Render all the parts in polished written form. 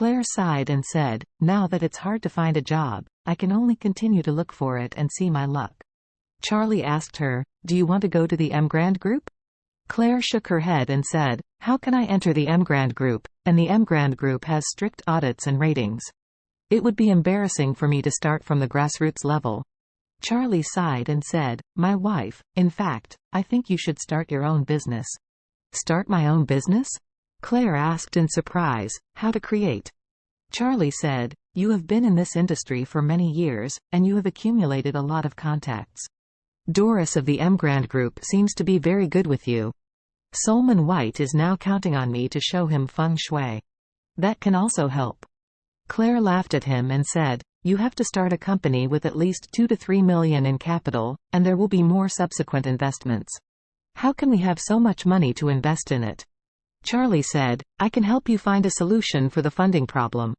Claire sighed and said, "Now that it's hard to find a job, I can only continue to look for it and see my luck." Charlie asked her, "Do you want to go to the Emgrand Group?" Claire shook her head and said, "How can I enter the Emgrand Group, and the Emgrand Group has strict audits and ratings? It would be embarrassing for me to start from the grassroots level." Charlie sighed and said, "My wife, in fact, I think you should start your own business." "Start my own business?" Claire asked in surprise. "How to create?" Charlie said, "You have been in this industry for many years, and you have accumulated a lot of contacts. Doris of the Emgrand Group seems to be very good with you. Solomon White is now counting on me to show him feng shui. That can also help." Claire laughed at him and said, "You have to start a company with at least 2 to 3 million in capital, and there will be more subsequent investments. How can we have so much money to invest in it?" Charlie said, "I can help you find a solution for the funding problem.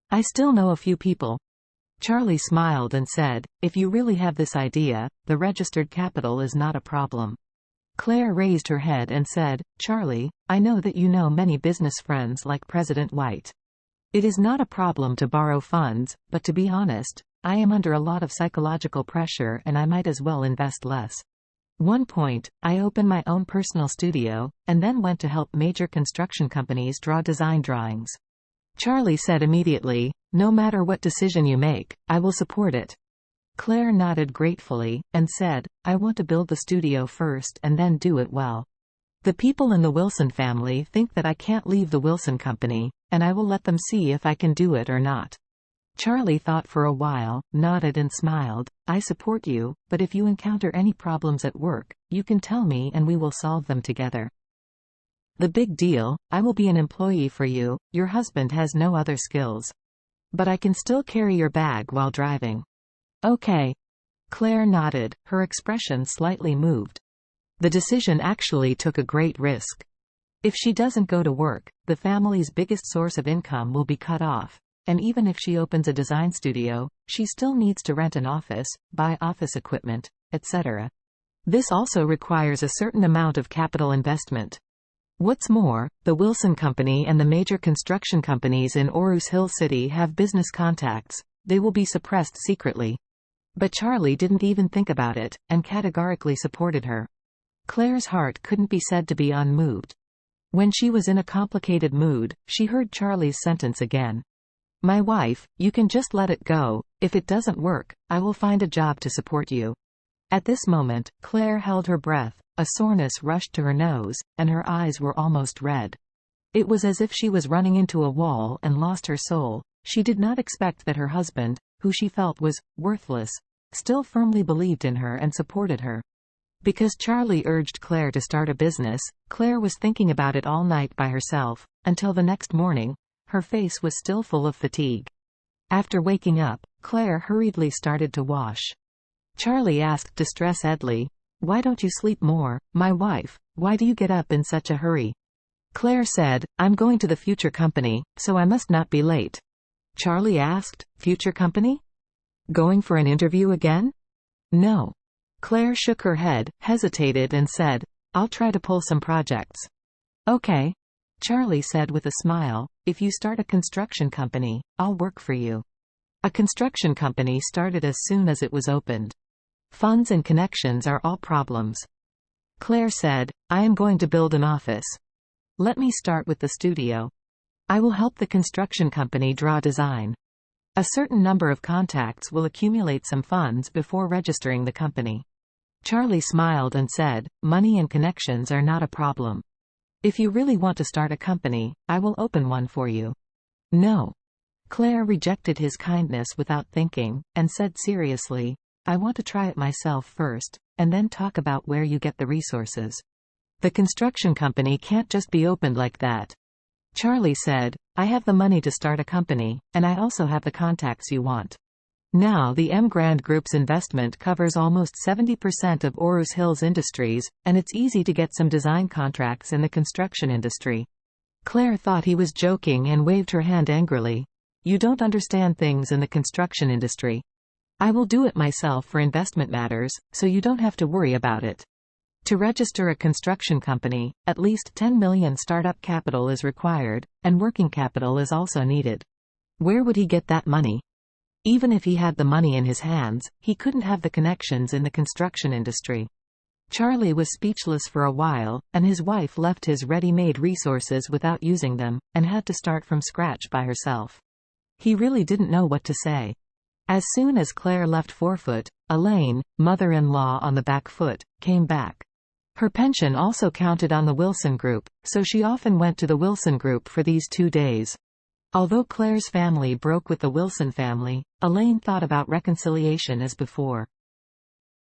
I still know a few people." Charlie smiled and said, "If you really have this idea, the registered capital is not a problem." Claire raised her head and said, "Charlie, I know that you know many business friends like President White. It is not a problem to borrow funds, but to be honest, I am under a lot of psychological pressure and I might as well invest less. One point, I opened my own personal studio, and then went to help major construction companies draw design drawings." Charlie said immediately, "No matter what decision you make, I will support it." Claire nodded gratefully, and said, "I want to build the studio first and then do it well. The people in the Wilson family think that I can't leave the Wilson Company, and I will let them see if I can do it or not." Charlie thought for a while, nodded and smiled. "I support you, but if you encounter any problems at work, you can tell me and we will solve them together. The big deal, I will be an employee for you, your husband has no other skills. But I can still carry your bag while driving." "Okay." Claire nodded, her expression slightly moved. The decision actually took a great risk. If she doesn't go to work, the family's biggest source of income will be cut off. And even if she opens a design studio, she still needs to rent an office, buy office equipment, etc. This also requires a certain amount of capital investment. What's more, the Wilson Company and the major construction companies in Orus Hill City have business contacts. They will be suppressed secretly. But Charlie didn't even think about it, and categorically supported her. Claire's heart couldn't be said to be unmoved. When she was in a complicated mood, she heard Charlie's sentence again. "My wife, you can just let it go. If it doesn't work, I will find a job to support you." At this moment, Claire held her breath, a soreness rushed to her nose, and her eyes were almost red. It was as if she was running into a wall and lost her soul. She did not expect that her husband, who she felt was worthless, still firmly believed in her and supported her. Because Charlie urged Claire to start a business, Claire was thinking about it all night by herself, until the next morning. Her face was still full of fatigue. After waking up, Claire hurriedly started to wash. Charlie asked distressed-edly, "Why don't you sleep more, my wife? Why do you get up in such a hurry?" Claire said, "I'm going to the future company, so I must not be late." Charlie asked, "Future company? Going for an interview again?" "No." Claire shook her head, hesitated and said, "I'll try to pull some projects." "Okay." Charlie said with a smile, "If you start a construction company, I'll work for you." A construction company started as soon as it was opened. Funds and connections are all problems. Claire said, "I am going to build an office. Let me start with the studio. I will help the construction company draw design. A certain number of contacts will accumulate some funds before registering the company." Charlie smiled and said, "Money and connections are not a problem. If you really want to start a company, I will open one for you." "No." Claire rejected his kindness without thinking, and said seriously, "I want to try it myself first, and then talk about where you get the resources. The construction company can't just be opened like that." Charlie said, "I have the money to start a company, and I also have the contacts you want. Now the Emgrand Group's investment covers almost 70% of Orus Hill's industries, and it's easy to get some design contracts in the construction industry." Claire thought he was joking and waved her hand angrily. "You don't understand things in the construction industry. I will do it myself for investment matters, so you don't have to worry about it." To register a construction company, at least $10 million startup capital is required, and working capital is also needed. Where would he get that money? Even if he had the money in his hands, he couldn't have the connections in the construction industry. Charlie was speechless for a while, and his wife left his ready-made resources without using them, and had to start from scratch by herself. He really didn't know what to say. As soon as Claire left Forefoot, Elaine, mother-in-law on the back foot, came back. Her pension also counted on the Wilson Group, so she often went to the Wilson Group for these 2 days. Although Claire's family broke with the Wilson family, Elaine thought about reconciliation as before.